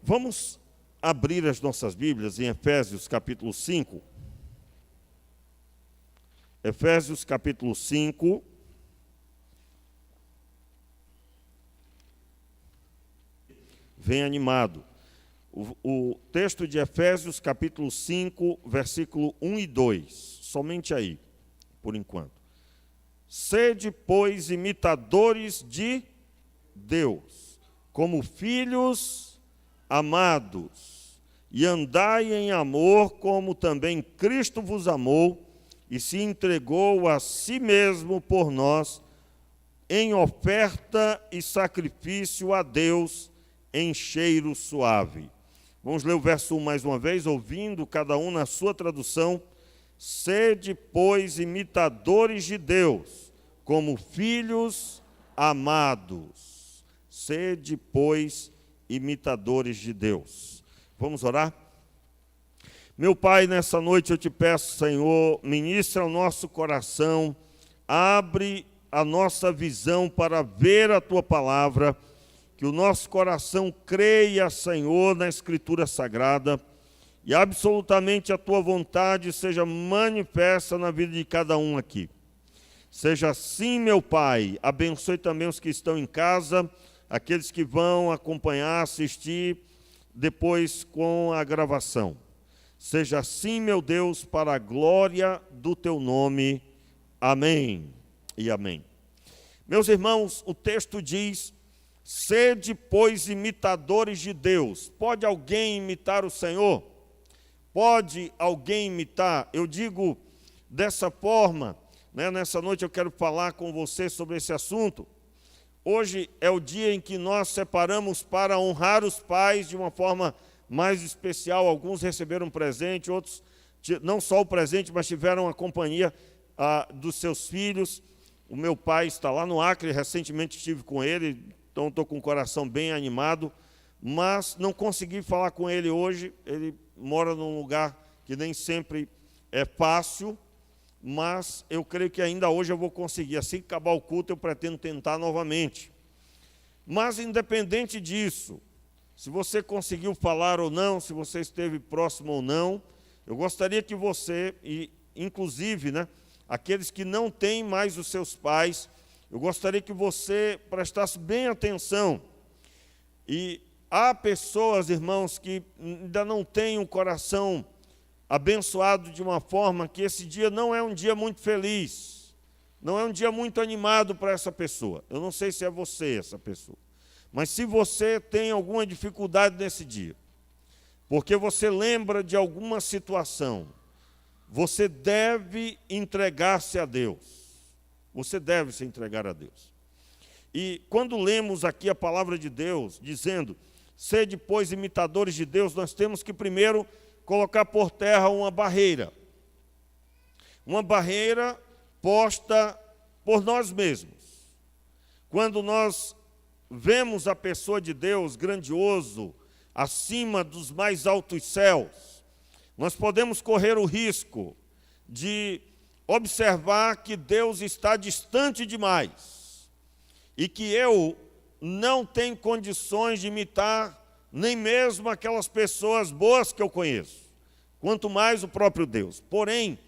Vamos abrir as nossas Bíblias em Efésios capítulo 5. Efésios capítulo 5. Vem animado. O texto de Efésios capítulo 5, versículo 1 e 2. Somente aí, por enquanto. Sede, pois, imitadores de Deus, como filhos amados, e andai em amor, como também Cristo vos amou, e se entregou a si mesmo por nós, em oferta e sacrifício a Deus, em cheiro suave. Vamos ler o verso 1 mais uma vez, ouvindo cada um na sua tradução. Sede, pois, imitadores de Deus, como filhos amados. Sede, pois, imitadores de Deus. Vamos orar? Meu Pai, nessa noite eu te peço, Senhor, ministra o nosso coração, abre a nossa visão para ver a Tua palavra, que o nosso coração creia, Senhor, na Escritura Sagrada, e absolutamente a Tua vontade seja manifesta na vida de cada um aqui. Seja assim, meu Pai, abençoe também os que estão em casa, aqueles que vão acompanhar, assistir depois com a gravação. Seja assim, meu Deus, para a glória do Teu nome. Amém e amém. Meus irmãos, o texto diz: sede, pois, imitadores de Deus. Pode alguém imitar o Senhor? Pode alguém imitar? Eu digo dessa forma, né? Nessa noite eu quero falar com você sobre esse assunto. Hoje é o dia em que nós separamos para honrar os pais de uma forma mais especial. Alguns receberam presente, outros não só o presente, mas tiveram a companhia dos seus filhos. O meu pai está lá no Acre, recentemente estive com ele, então estou com o coração bem animado, mas não consegui falar com ele hoje. Ele mora num lugar que nem sempre é fácil, mas eu creio que ainda hoje eu vou conseguir. Assim que acabar o culto, eu pretendo tentar novamente. Mas, independente disso, se você conseguiu falar ou não, se você esteve próximo ou não, eu gostaria que você, e inclusive, né, aqueles que não têm mais os seus pais, eu gostaria que você prestasse bem atenção. E há pessoas, irmãos, que ainda não têm um coração abençoado de uma forma que esse dia não é um dia muito feliz, não é um dia muito animado para essa pessoa. Eu não sei se é você essa pessoa, mas se você tem alguma dificuldade nesse dia, porque você lembra de alguma situação, você deve entregar-se a Deus. Você deve se entregar a Deus. E quando lemos aqui a palavra de Deus, dizendo, sede, pois, imitadores de Deus, nós temos que primeiro colocar por terra uma barreira. Uma barreira posta por nós mesmos. Quando nós vemos a pessoa de Deus grandioso, acima dos mais altos céus, nós podemos correr o risco de observar que Deus está distante demais e que eu não tenho condições de imitar nem mesmo aquelas pessoas boas que eu conheço, quanto mais o próprio Deus. Porém,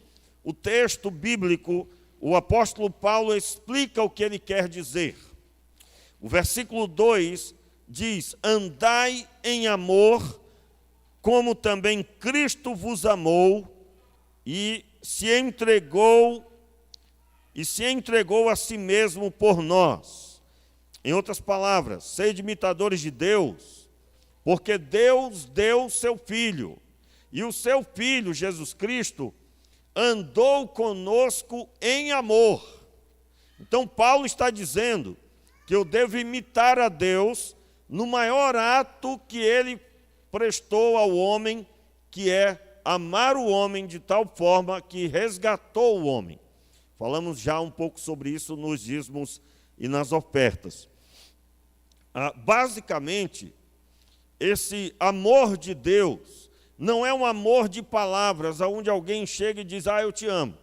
o texto bíblico, o apóstolo Paulo explica o que ele quer dizer. O versículo 2 diz: andai em amor, como também Cristo vos amou e se entregou a si mesmo por nós. Em outras palavras, sede imitadores de Deus, porque Deus deu seu Filho, e o seu Filho, Jesus Cristo, andou conosco em amor. Então Paulo está dizendo que eu devo imitar a Deus no maior ato que ele prestou ao homem, que é amar o homem de tal forma que resgatou o homem. Falamos já um pouco sobre isso nos dízimos e nas ofertas. Basicamente, esse amor de Deus não é um amor de palavras, onde alguém chega e diz, eu te amo.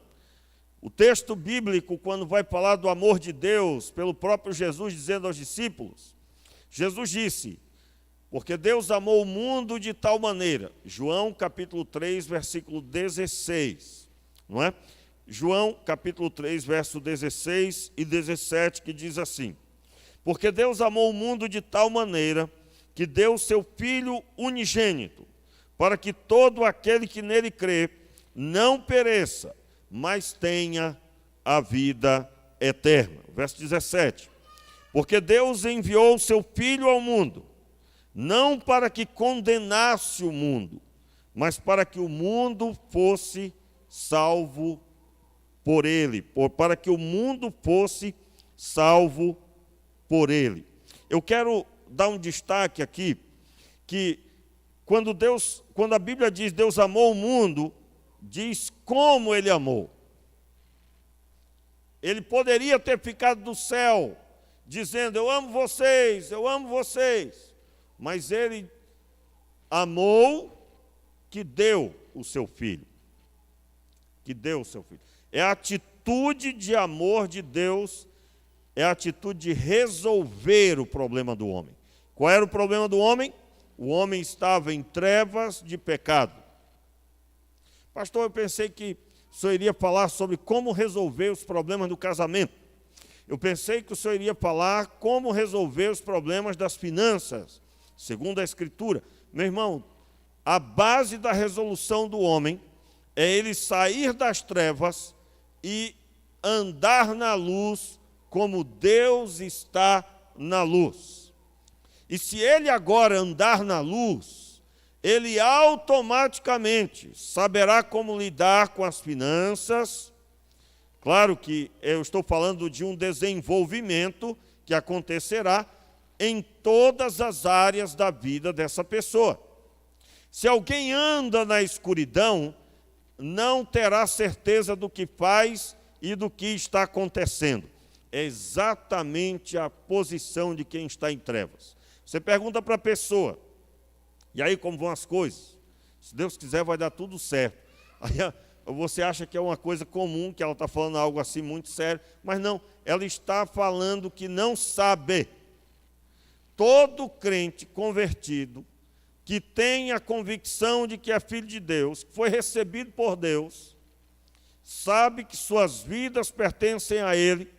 O texto bíblico, quando vai falar do amor de Deus, pelo próprio Jesus dizendo aos discípulos, Jesus disse, Porque Deus amou o mundo de tal maneira. João capítulo 3, versículo 16. Não é? João capítulo 3, verso 16 e 17, que diz assim: porque Deus amou o mundo de tal maneira que deu o seu Filho unigênito, para que todo aquele que nele crê não pereça, mas tenha a vida eterna. Verso 17. Porque Deus enviou o seu Filho ao mundo, não para que condenasse o mundo, mas para que o mundo fosse salvo por ele, para que o mundo fosse salvo por ele. Eu quero dar um destaque aqui, que quando a Bíblia diz Deus amou o mundo, diz como ele amou. Ele poderia ter ficado do céu, dizendo, eu amo vocês, mas ele amou que deu o seu filho. É a atitude de amor de Deus, é a atitude de resolver o problema do homem. Qual era o problema do homem? O homem estava em trevas de pecado. Pastor, eu pensei que o senhor iria falar sobre como resolver os problemas do casamento. Eu pensei que o senhor iria falar como resolver os problemas das finanças, segundo a Escritura. Meu irmão, a base da resolução do homem é ele sair das trevas e andar na luz como Deus está na luz. E se ele agora andar na luz, ele automaticamente saberá como lidar com as finanças. Claro que eu estou falando de um desenvolvimento que acontecerá em todas as áreas da vida dessa pessoa. Se alguém anda na escuridão, não terá certeza do que faz e do que está acontecendo. É exatamente a posição de quem está em trevas. Você pergunta para a pessoa, e aí como vão as coisas? Se Deus quiser vai dar tudo certo. Aí você acha que é uma coisa comum, que ela está falando algo assim muito sério, mas não, ela está falando que não sabe. Todo crente convertido, que tem a convicção de que é filho de Deus, que foi recebido por Deus, sabe que suas vidas pertencem a Ele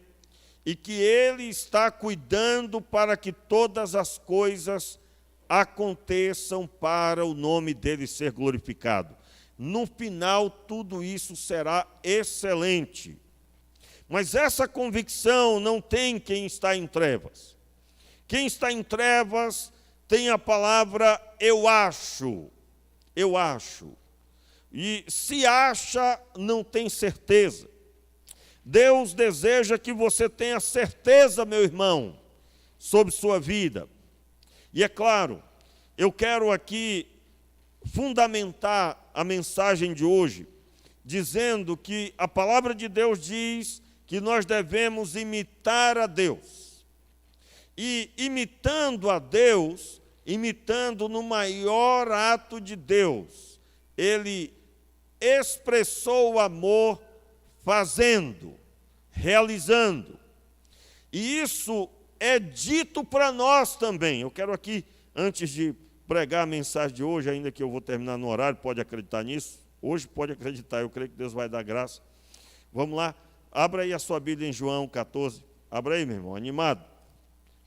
e que Ele está cuidando para que todas as coisas aconteçam para o nome dEle ser glorificado. No final, tudo isso será excelente. Mas essa convicção não tem quem está em trevas. Quem está em trevas tem a palavra eu acho. Eu acho. E se acha, não tem certeza. Deus deseja que você tenha certeza, meu irmão, sobre sua vida. E é claro, eu quero aqui fundamentar a mensagem de hoje, dizendo que a palavra de Deus diz que nós devemos imitar a Deus. E imitando a Deus, imitando no maior ato de Deus, Ele expressou o amor fazendo, realizando. E isso é dito para nós também. Eu quero aqui, antes de pregar a mensagem de hoje, ainda que eu vou terminar no horário, pode acreditar nisso? Hoje pode acreditar, eu creio que Deus vai dar graça. Vamos lá, abra aí a sua Bíblia em João 14. Abra aí, meu irmão, animado.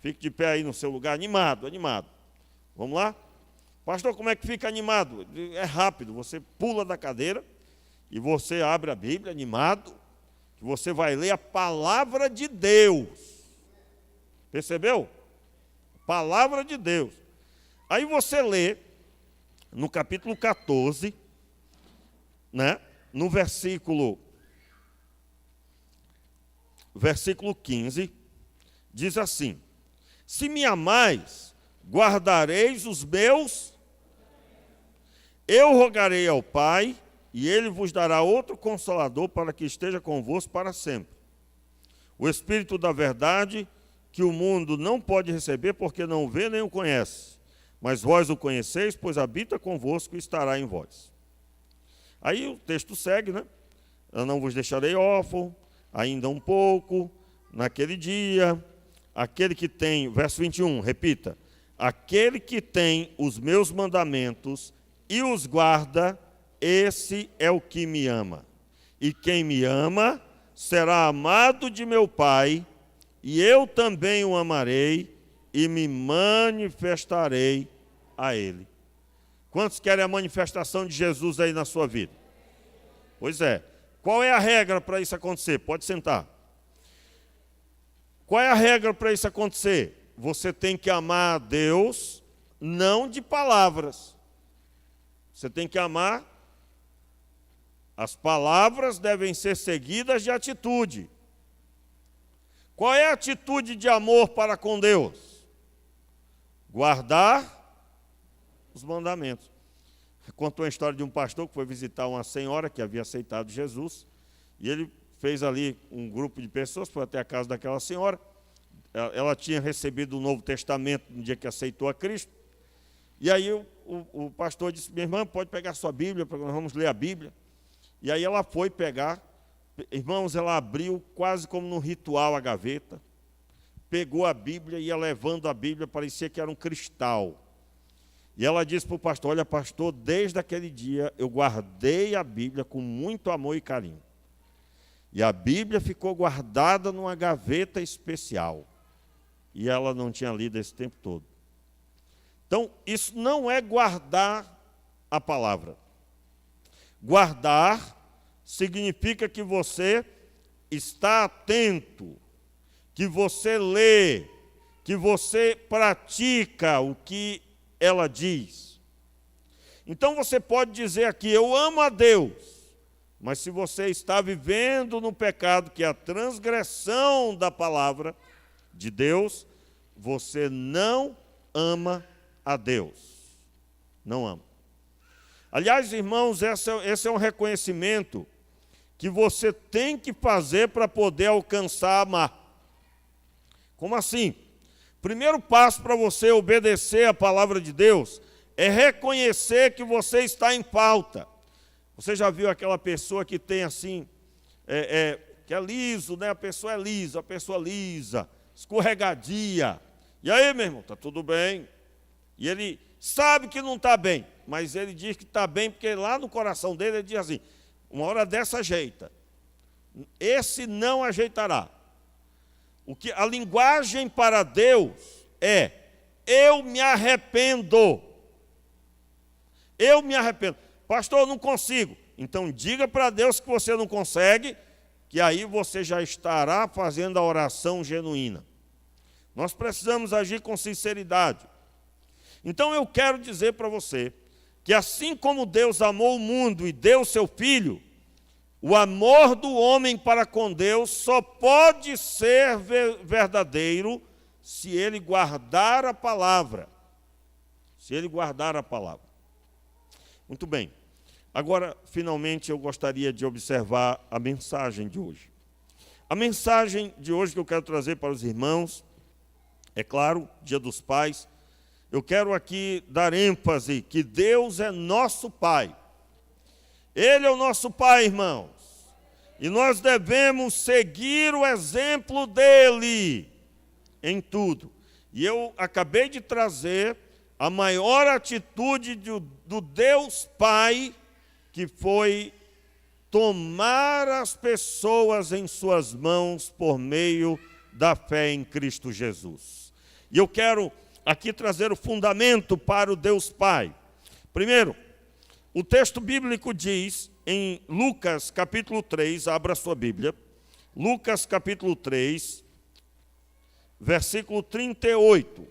Fique de pé aí no seu lugar, animado, animado. Vamos lá? Pastor, como é que fica animado? É rápido, você pula da cadeira e você abre a Bíblia, animado, que você vai ler a palavra de Deus. Percebeu? Palavra de Deus. Aí você lê, no capítulo 14, né, no versículo 15, diz assim: se me amais, guardareis os meus, eu rogarei ao Pai, e Ele vos dará outro Consolador para que esteja convosco para sempre. O Espírito da verdade, que o mundo não pode receber, porque não o vê nem o conhece. Mas vós o conheceis, pois habita convosco e estará em vós. Aí o texto segue, né? Eu não vos deixarei órfão, ainda um pouco, naquele dia, aquele que tem, verso 21, repita, aquele que tem os meus mandamentos e os guarda, esse é o que me ama. E quem me ama será amado de meu Pai, e eu também o amarei e me manifestarei a ele. Quantos querem a manifestação de Jesus aí na sua vida? Pois é. Qual é a regra para isso acontecer? Pode sentar. Qual é a regra para isso acontecer? Você tem que amar a Deus, não de palavras. Você tem que amar. As palavras devem ser seguidas de atitude. Qual é a atitude de amor para com Deus? Guardar os mandamentos. Contou a história de um pastor que foi visitar uma senhora que havia aceitado Jesus, e ele fez ali um grupo de pessoas, foi até a casa daquela senhora. Ela tinha recebido o Novo Testamento no dia que aceitou a Cristo, e aí o pastor disse: minha irmã, pode pegar sua Bíblia, nós vamos ler a Bíblia. E aí ela foi pegar, irmãos, ela abriu quase como num ritual a gaveta, pegou a Bíblia e ia levando a Bíblia, parecia que era um cristal. E ela disse para o pastor: olha, pastor, desde aquele dia eu guardei a Bíblia com muito amor e carinho. E a Bíblia ficou guardada numa gaveta especial. E ela não tinha lido esse tempo todo. Então, isso não é guardar a palavra. Guardar significa que você está atento, que você lê, que você pratica o que ela diz. Então você pode dizer aqui: eu amo a Deus, mas se você está vivendo no pecado, que é a transgressão da palavra de Deus, você não ama a Deus. Não ama. Aliás, irmãos, esse é um reconhecimento que você tem que fazer para poder alcançar amar. Como assim? Primeiro passo para você obedecer a palavra de Deus é reconhecer que você está em falta. Você já viu aquela pessoa que tem assim, que é liso, né? A pessoa é lisa, a pessoa lisa, escorregadia. E aí, meu irmão, está tudo bem? E ele sabe que não está bem, mas ele diz que está bem porque lá no coração dele ele diz assim: uma hora dessa ajeita. Esse não ajeitará. A linguagem para Deus é: eu me arrependo. Eu me arrependo. Pastor, eu não consigo. Então diga para Deus que você não consegue, que aí você já estará fazendo a oração genuína. Nós precisamos agir com sinceridade. Então eu quero dizer para você que assim como Deus amou o mundo e deu seu Filho, o amor do homem para com Deus só pode ser verdadeiro se ele guardar a palavra. Se ele guardar a palavra. Muito bem. Agora, finalmente, eu gostaria de observar a mensagem de hoje. A mensagem de hoje que eu quero trazer para os irmãos, é claro, Dia dos Pais. Eu quero aqui dar ênfase que Deus é nosso Pai. Ele é o nosso Pai, irmãos. E nós devemos seguir o exemplo dele em tudo. E eu acabei de trazer a maior atitude do Deus Pai, que foi tomar as pessoas em suas mãos por meio da fé em Cristo Jesus. E eu quero aqui trazer o fundamento para o Deus Pai. Primeiro, o texto bíblico diz em Lucas capítulo 3, abra sua Bíblia, Lucas capítulo 3, versículo 38.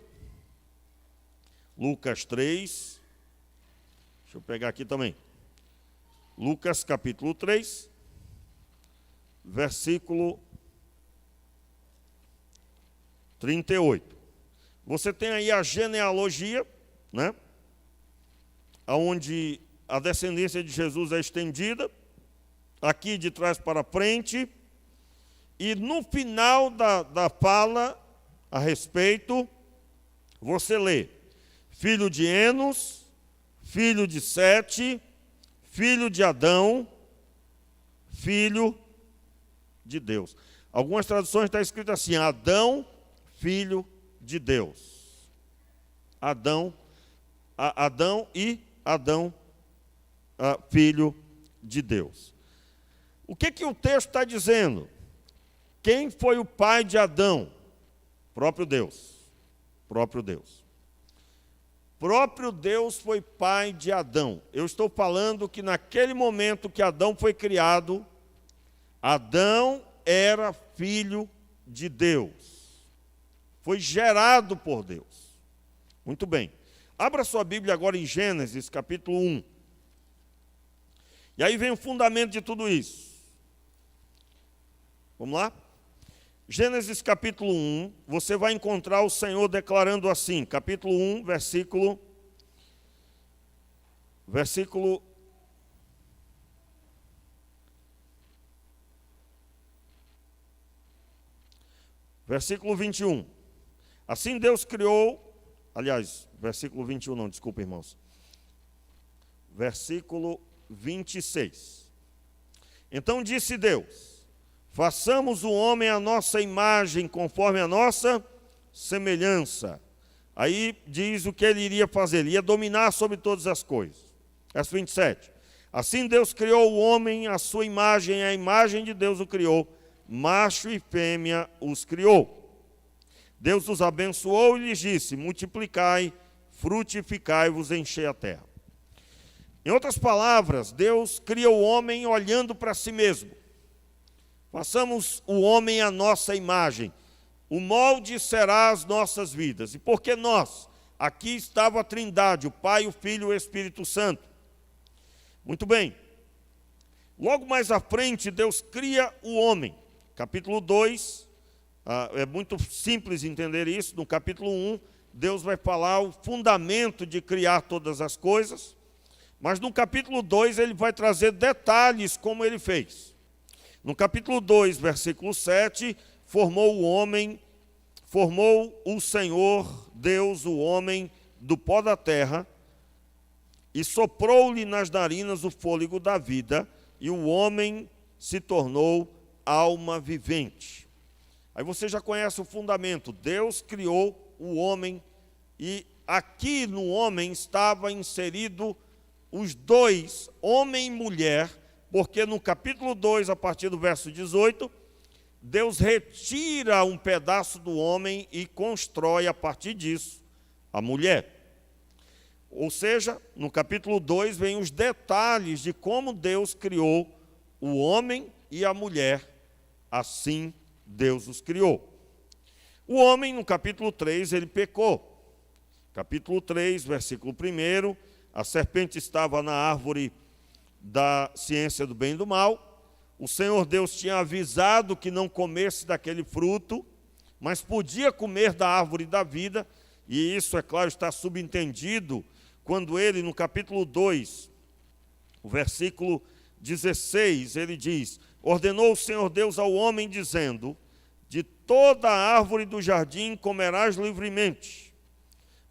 Lucas 3, deixa eu pegar aqui também. Lucas capítulo 3, versículo 38. Você tem aí a genealogia, né? Onde a descendência de Jesus é estendida, aqui de trás para frente, e no final da fala a respeito, você lê: filho de Enos, filho de Sete, filho de Adão, filho de Deus. Algumas traduções está escrito assim: Adão, filho de Deus. Adão filho de Deus. O que o texto está dizendo? Quem foi o pai de Adão? Próprio Deus. Próprio Deus. Próprio Deus foi pai de Adão. Eu estou falando que naquele momento que Adão foi criado, Adão era filho de Deus. Foi gerado por Deus. Muito bem. Abra sua Bíblia agora em Gênesis, capítulo 1. E aí vem o fundamento de tudo isso. Vamos lá? Gênesis capítulo 1, você vai encontrar o Senhor declarando assim, capítulo 1, versículo 21. Assim Deus criou, aliás, versículo 21 não, desculpa, irmãos. Versículo 26. Então disse Deus: façamos o homem à nossa imagem, conforme a nossa semelhança. Aí diz o que ele iria fazer, ele ia dominar sobre todas as coisas. Verso 27. Assim Deus criou o homem à sua imagem, a imagem de Deus o criou, macho e fêmea os criou. Deus os abençoou e lhes disse: multiplicai, frutificai-vos, enchei a terra. Em outras palavras, Deus cria o homem olhando para si mesmo. Façamos o homem à nossa imagem. O molde será as nossas vidas. E por que nós? Aqui estava a Trindade, o Pai, o Filho e o Espírito Santo. Muito bem. Logo mais à frente, Deus cria o homem. Capítulo 2, é muito simples entender isso. No capítulo 1, Deus vai falar o fundamento de criar todas as coisas. Mas no capítulo 2, ele vai trazer detalhes como ele fez. No capítulo 2, versículo 7, formou o Senhor Deus o homem do pó da terra e soprou-lhe nas narinas o fôlego da vida, e o homem se tornou alma vivente. Aí você já conhece o fundamento. Deus criou o homem e aqui no homem estava inserido os dois, homem e mulher, porque no capítulo 2, a partir do verso 18, Deus retira um pedaço do homem e constrói a partir disso a mulher. Ou seja, no capítulo 2 vem os detalhes de como Deus criou o homem e a mulher, assim Deus os criou. O homem, no capítulo 3, ele pecou. Capítulo 3, versículo 1, a serpente estava na árvore da ciência do bem e do mal. O Senhor Deus tinha avisado que não comesse daquele fruto, mas podia comer da árvore da vida, e isso, é claro, está subentendido quando ele, no capítulo 2, o versículo 16, ele diz: ordenou o Senhor Deus ao homem, dizendo: de toda a árvore do jardim comerás livremente,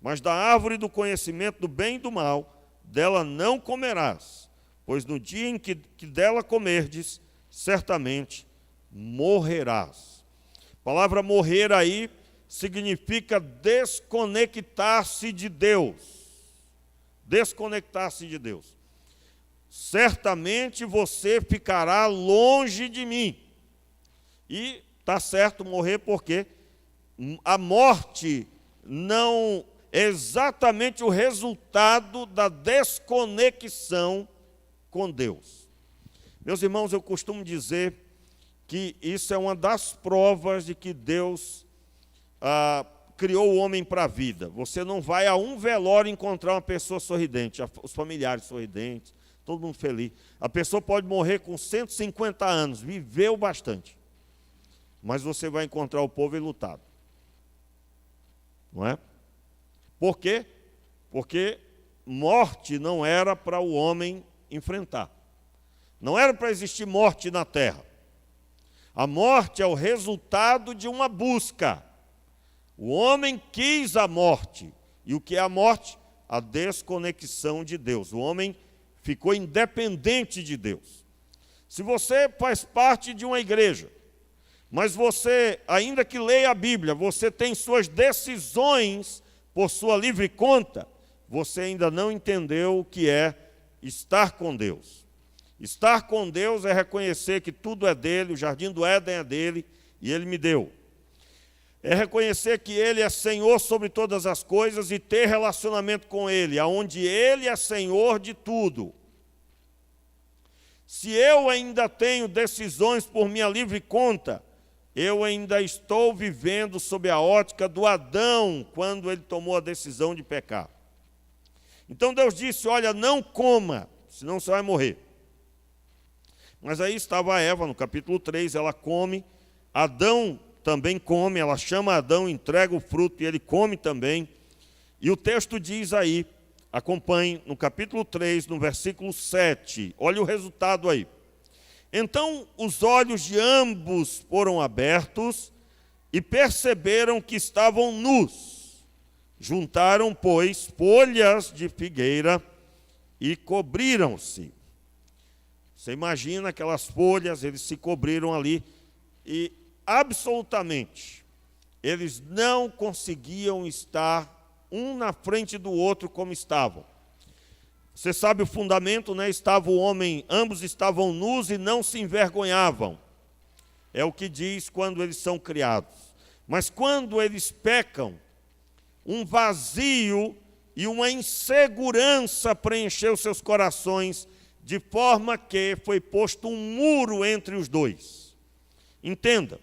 mas da árvore do conhecimento do bem e do mal, dela não comerás, pois no dia em que dela comerdes, certamente morrerás. A palavra morrer aí significa desconectar-se de Deus. Desconectar-se de Deus. Certamente você ficará longe de mim. E está certo morrer porque a morte não é exatamente o resultado da desconexão com Deus. Meus irmãos, eu costumo dizer que isso é uma das provas de que Deus criou o homem para a vida. Você não vai a um velório encontrar uma pessoa sorridente, os familiares sorridentes, todo mundo feliz. A pessoa pode morrer com 150 anos, viveu bastante, mas você vai encontrar o povo enlutado. Não é? Por quê? Porque morte não era para o homem enfrentar. Não era para existir morte na terra. A morte é o resultado de uma busca. O homem quis a morte. E o que é a morte? A desconexão de Deus. O homem ficou independente de Deus. Se você faz parte de uma igreja, mas você, ainda que leia a Bíblia, você tem suas decisões por sua livre conta, você ainda não entendeu o que é estar com Deus. Estar com Deus é reconhecer que tudo é dele, o jardim do Éden é dele e ele me deu. É reconhecer que ele é Senhor sobre todas as coisas e ter relacionamento com ele, aonde ele é Senhor de tudo. Se eu ainda tenho decisões por minha livre conta, eu ainda estou vivendo sob a ótica do Adão, quando ele tomou a decisão de pecar. Então Deus disse, olha, não coma, senão você vai morrer. Mas aí estava a Eva, no capítulo 3, ela come, Adão também come, ela chama Adão, entrega o fruto e ele come também. E o texto diz aí, acompanhe, no capítulo 3, no versículo 7, olha o resultado aí. Então os olhos de ambos foram abertos e perceberam que estavam nus. Juntaram, pois, folhas de figueira e cobriram-se. Você imagina aquelas folhas, eles se cobriram ali e absolutamente eles não conseguiam estar um na frente do outro como estavam. Você sabe o fundamento, né? Estava o homem, ambos estavam nus e não se envergonhavam. É o que diz quando eles são criados. Mas quando eles pecam, um vazio e uma insegurança preencheu seus corações, de forma que foi posto um muro entre os dois. Entenda,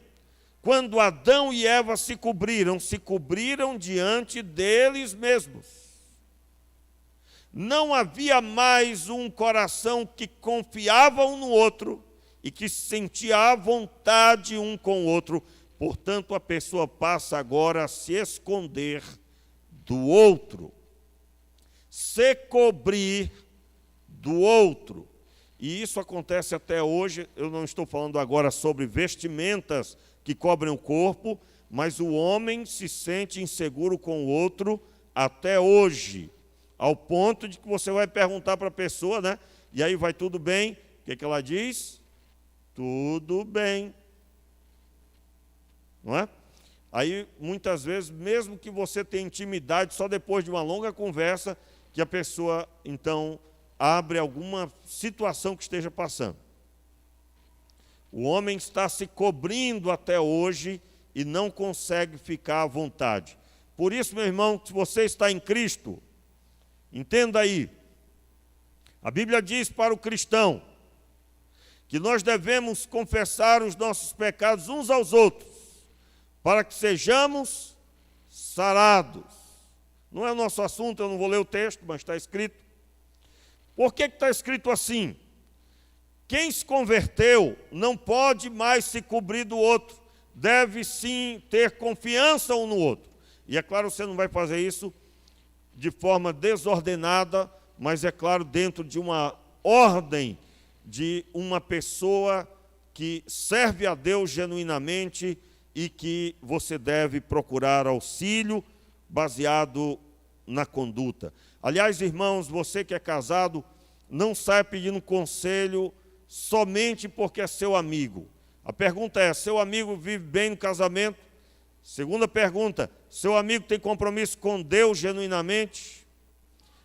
quando Adão e Eva se cobriram diante deles mesmos. Não havia mais um coração que confiava um no outro e que sentia à vontade um com o outro. Portanto, a pessoa passa agora a se esconder do outro, se cobrir do outro. E isso acontece até hoje. Eu não estou falando agora sobre vestimentas que cobrem o corpo, mas o homem se sente inseguro com o outro até hoje, ao ponto de que você vai perguntar para a pessoa, né? E aí, vai tudo bem? O que ela diz? Tudo bem. Não é? Aí, muitas vezes, mesmo que você tenha intimidade, só depois de uma longa conversa, que a pessoa, então, abre alguma situação que esteja passando. O homem está se cobrindo até hoje e não consegue ficar à vontade. Por isso, meu irmão, se você está em Cristo, entenda aí, a Bíblia diz para o cristão que nós devemos confessar os nossos pecados uns aos outros, para que sejamos sarados. Não é o nosso assunto, eu não vou ler o texto, mas está escrito. Por que está escrito assim? Quem se converteu não pode mais se cobrir do outro, deve sim ter confiança um no outro. E é claro, você não vai fazer isso de forma desordenada, mas é claro, dentro de uma ordem de uma pessoa que serve a Deus genuinamente e que você deve procurar auxílio baseado na conduta. Aliás, irmãos, você que é casado, não saia pedindo conselho somente porque é seu amigo. A pergunta é, seu amigo vive bem no casamento? Segunda pergunta, seu amigo tem compromisso com Deus genuinamente?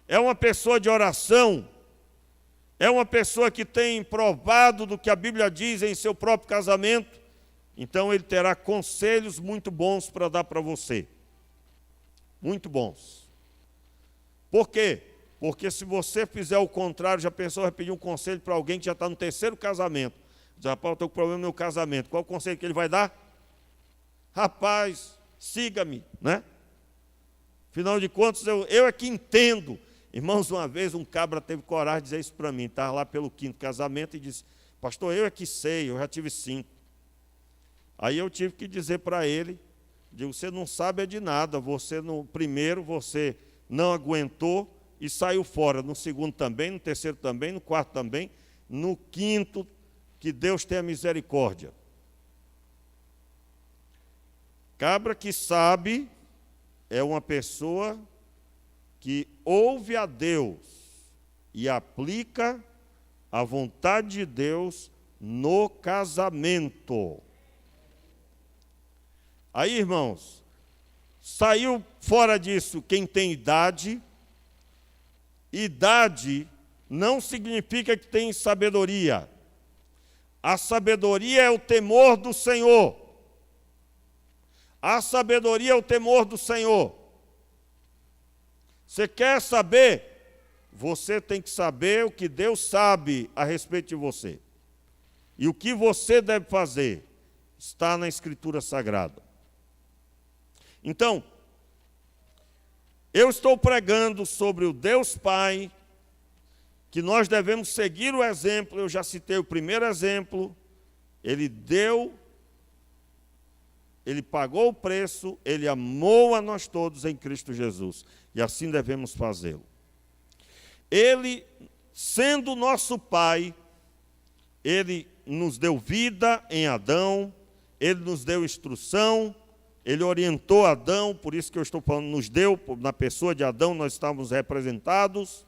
É uma pessoa de oração? É uma pessoa que tem provado do que a Bíblia diz em seu próprio casamento? Então ele terá conselhos muito bons para dar para você. Muito bons. Por quê? Porque se você fizer o contrário, já pensou, vai pedir um conselho para alguém que já está no terceiro casamento. Diz, rapaz, eu estou com problema no meu casamento. Qual o conselho que ele vai dar? Rapaz, siga-me, né? Afinal de contas, eu é que entendo. Irmãos, uma vez um cabra teve coragem de dizer isso para mim. Estava lá pelo 5º casamento e disse, pastor, eu é que sei, eu já tive 5. Aí eu tive que dizer para ele, digo, você não sabe de nada, você no primeiro você não aguentou e saiu fora, no segundo também, no terceiro também, no quarto também, no 5º, que Deus tenha misericórdia. Cabra que sabe é uma pessoa que ouve a Deus e aplica a vontade de Deus no casamento. Aí, irmãos, Saiu fora disso quem tem idade. Idade não significa que tem sabedoria. A sabedoria é o temor do Senhor. A sabedoria é o temor do Senhor. Você quer saber? Você tem que saber o que Deus sabe a respeito de você. E o que você deve fazer está na Escritura Sagrada. Então, eu estou pregando sobre o Deus Pai, que nós devemos seguir o exemplo. Eu já citei o primeiro exemplo. Ele pagou o preço, Ele amou a nós todos em Cristo Jesus. E assim devemos fazê-lo. Ele, sendo nosso Pai, Ele nos deu vida em Adão, Ele nos deu instrução, Ele orientou Adão, por isso que eu estou falando, nos deu, na pessoa de Adão nós estávamos representados.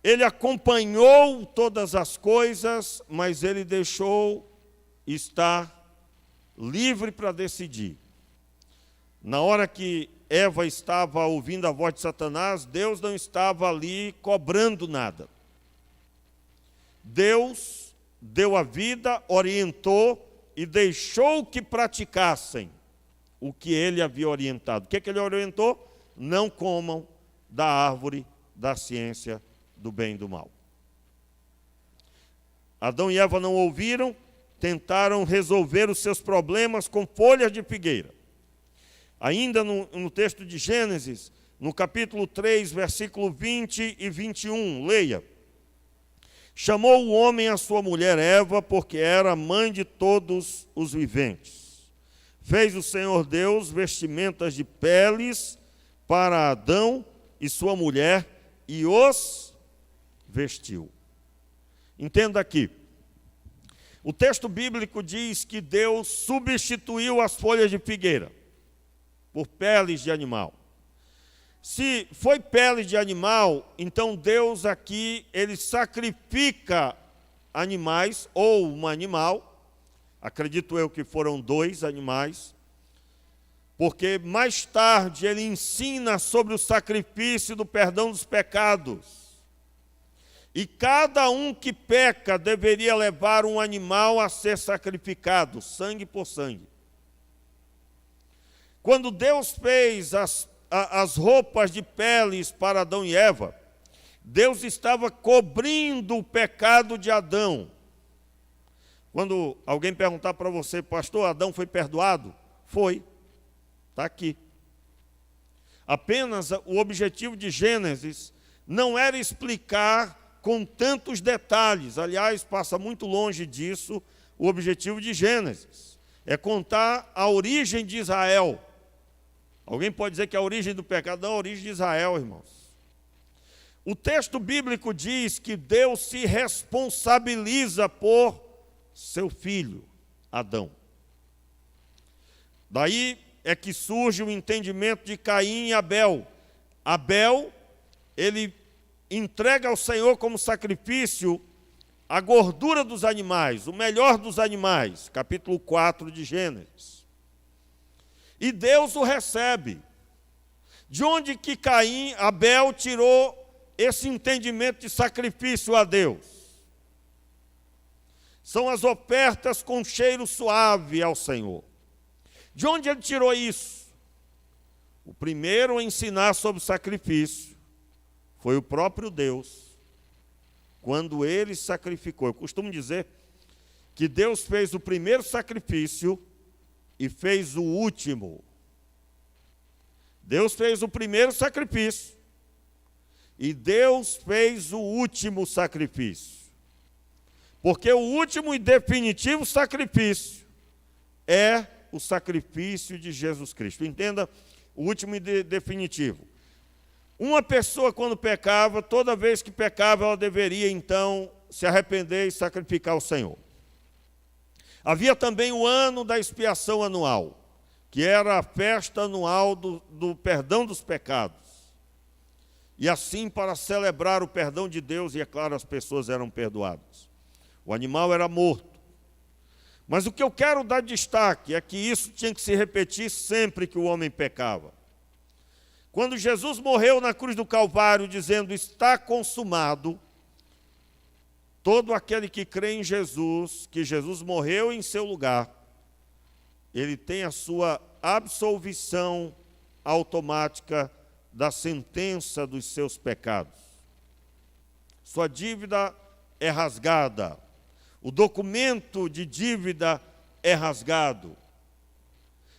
Ele acompanhou todas as coisas, mas Ele deixou estar livre para decidir. Na hora que Eva estava ouvindo a voz de Satanás, Deus não estava ali cobrando nada. Deus deu a vida, orientou e deixou que praticassem o que Ele havia orientado. O que Ele orientou? Não comam da árvore da ciência do bem e do mal. Adão e Eva não ouviram, tentaram resolver os seus problemas com folhas de figueira. Ainda no texto de Gênesis, no capítulo 3, versículo 20 e 21, leia. Chamou o homem a sua mulher Eva, porque era mãe de todos os viventes. Fez o Senhor Deus vestimentas de peles para Adão e sua mulher, e os vestiu. Entenda aqui. O texto bíblico diz que Deus substituiu as folhas de figueira por peles de animal. Se foi pele de animal, então Deus aqui, Ele sacrifica animais, ou um animal, acredito eu que foram 2 animais, porque mais tarde Ele ensina sobre o sacrifício do perdão dos pecados. E cada um que peca deveria levar um animal a ser sacrificado, sangue por sangue. Quando Deus fez as roupas de peles para Adão e Eva, Deus estava cobrindo o pecado de Adão. Quando alguém perguntar para você, pastor, Adão foi perdoado? Foi, está aqui. Apenas o objetivo de Gênesis não era explicar com tantos detalhes, aliás, passa muito longe disso o objetivo de Gênesis. É contar a origem de Israel. Alguém pode dizer que a origem do pecado não é a origem de Israel, irmãos. O texto bíblico diz que Deus se responsabiliza por seu filho, Adão. Daí é que surge o entendimento de Caim e Abel. Abel, ele entrega ao Senhor como sacrifício a gordura dos animais, o melhor dos animais, capítulo 4 de Gênesis. E Deus o recebe. De onde que Abel tirou esse entendimento de sacrifício a Deus? São as ofertas com cheiro suave ao Senhor. De onde ele tirou isso? O primeiro a ensinar sobre o sacrifício foi o próprio Deus, quando Ele sacrificou. Eu costumo dizer que Deus fez o primeiro sacrifício e fez o último. Deus fez o primeiro sacrifício e Deus fez o último sacrifício. Porque o último e definitivo sacrifício é o sacrifício de Jesus Cristo. Entenda o último e definitivo. Uma pessoa, quando pecava, toda vez que pecava, ela deveria, então, se arrepender e sacrificar ao Senhor. Havia também o ano da expiação anual, que era a festa anual do perdão dos pecados. E assim, para celebrar o perdão de Deus, e é claro, as pessoas eram perdoadas. O animal era morto. Mas o que eu quero dar destaque é que isso tinha que se repetir sempre que o homem pecava. Quando Jesus morreu na cruz do Calvário, dizendo, está consumado, todo aquele que crê em Jesus, que Jesus morreu em seu lugar, ele tem a sua absolvição automática da sentença dos seus pecados. Sua dívida é rasgada. O documento de dívida é rasgado.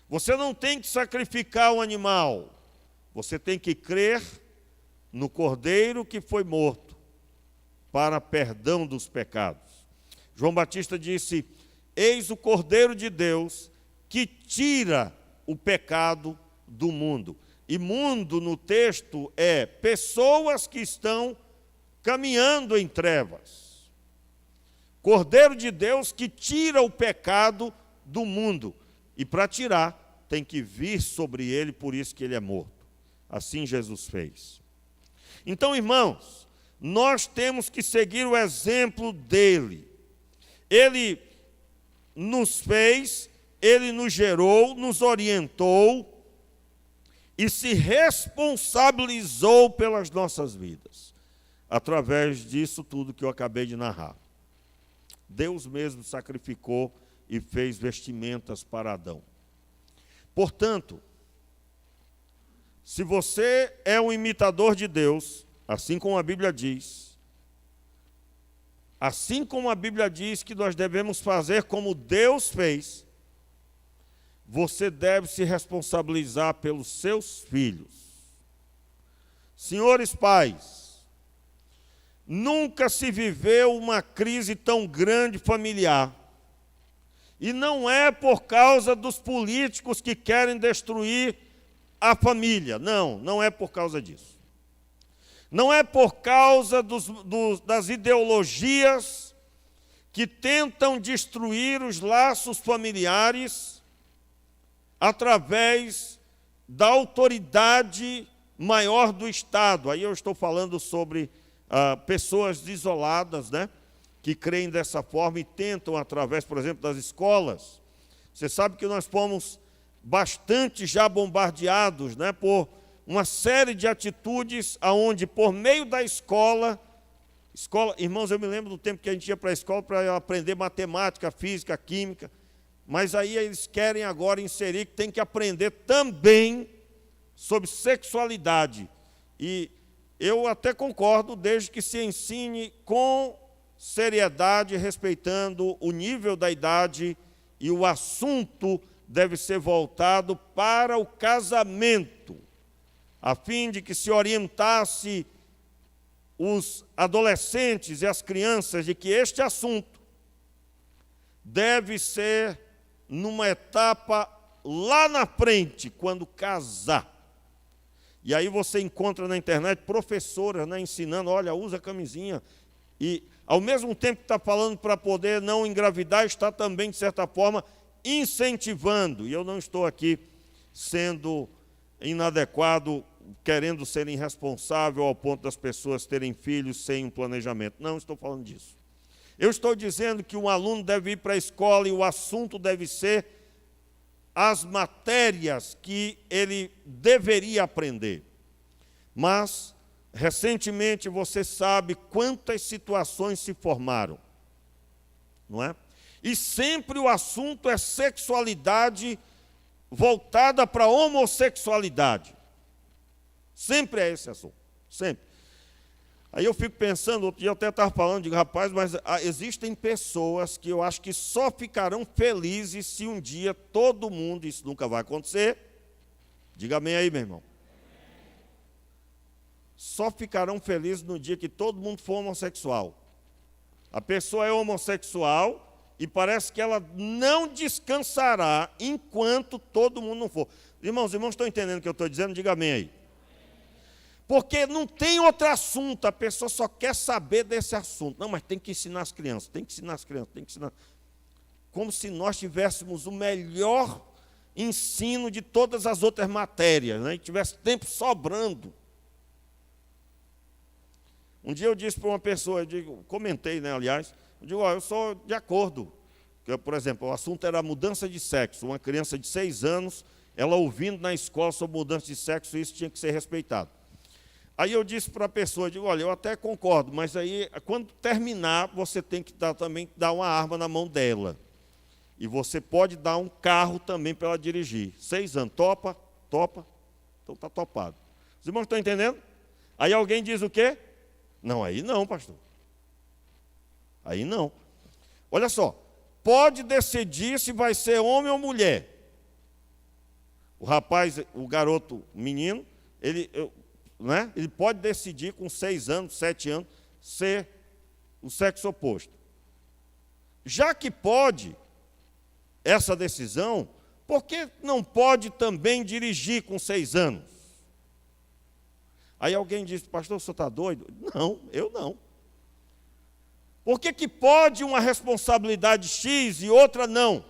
Você não tem que sacrificar um animal. Você tem que crer no Cordeiro que foi morto para perdão dos pecados. João Batista disse, eis o Cordeiro de Deus que tira o pecado do mundo. E mundo no texto é pessoas que estão caminhando em trevas. Cordeiro de Deus que tira o pecado do mundo. E para tirar, tem que vir sobre ele, por isso que ele é morto. Assim Jesus fez. Então, irmãos, nós temos que seguir o exemplo dele. Ele nos fez, ele nos gerou, nos orientou e se responsabilizou pelas nossas vidas, através disso tudo que eu acabei de narrar. Deus mesmo sacrificou e fez vestimentas para Adão. Portanto, se você é um imitador de Deus, assim como a Bíblia diz que nós devemos fazer como Deus fez, você deve se responsabilizar pelos seus filhos. Senhores pais, nunca se viveu uma crise tão grande familiar. E não é por causa dos políticos que querem destruir a família. Não, não é por causa disso. Não é por causa das ideologias que tentam destruir os laços familiares através da autoridade maior do Estado. Aí eu estou falando sobre pessoas isoladas, né, que creem dessa forma e tentam, através, por exemplo, das escolas. Você sabe que nós fomos bastante já bombardeados, né, por uma série de atitudes onde, por meio da escola, irmãos, eu me lembro do tempo que a gente ia para a escola para aprender matemática, física, química, mas aí eles querem agora inserir que tem que aprender também sobre sexualidade. E eu até concordo, desde que se ensine com seriedade, respeitando o nível da idade, e o assunto deve ser voltado para o casamento, a fim de que se orientasse os adolescentes e as crianças de que este assunto deve ser numa etapa lá na frente, quando casar. E aí você encontra na internet professoras, né, ensinando, olha, usa camisinha. E ao mesmo tempo que está falando para poder não engravidar, está também, de certa forma, incentivando. E eu não estou aqui sendo inadequado, querendo ser irresponsável ao ponto das pessoas terem filhos sem um planejamento. Não estou falando disso. Eu estou dizendo que um aluno deve ir para a escola e o assunto deve ser as matérias que ele deveria aprender. Mas, recentemente, você sabe quantas situações se formaram, não é? E sempre o assunto é sexualidade voltada para a homossexualidade. Sempre é esse assunto, sempre. Aí eu fico pensando, outro dia eu até estava falando, digo, rapaz, mas existem pessoas que eu acho que só ficarão felizes se um dia todo mundo, isso nunca vai acontecer, diga amém aí, meu irmão. Só ficarão felizes no dia que todo mundo for homossexual. A pessoa é homossexual e parece que ela não descansará enquanto todo mundo não for. Irmãos estão entendendo o que eu estou dizendo? Diga amém aí. Porque não tem outro assunto, a pessoa só quer saber desse assunto. Não, mas tem que ensinar as crianças, tem que ensinar as crianças, tem que ensinar. Como se nós tivéssemos o melhor ensino de todas as outras matérias, né? E tivesse tempo sobrando. Um dia eu disse para uma pessoa, comentei, né, aliás, eu digo, eu sou de acordo por exemplo, o assunto era mudança de sexo. Uma criança de 6 anos, ela ouvindo na escola sobre mudança de sexo, isso tinha que ser respeitado. Aí eu disse para a pessoa, digo, olha, eu até concordo, mas aí, quando terminar, você tem que também dar uma arma na mão dela. E você pode dar um carro também para ela dirigir. 6 anos, topa? Topa? Então está topado. Os irmãos estão entendendo? Aí alguém diz o quê? Não, aí não, pastor. Aí não. Olha só, pode decidir se vai ser homem ou mulher. O rapaz, o garoto, o menino, ele pode decidir com 6 anos, 7 anos, ser o sexo oposto. Já que pode essa decisão, por que não pode também dirigir com 6 anos? Aí alguém diz, pastor, o senhor está doido? Não, eu não. Por que pode uma responsabilidade X e outra não?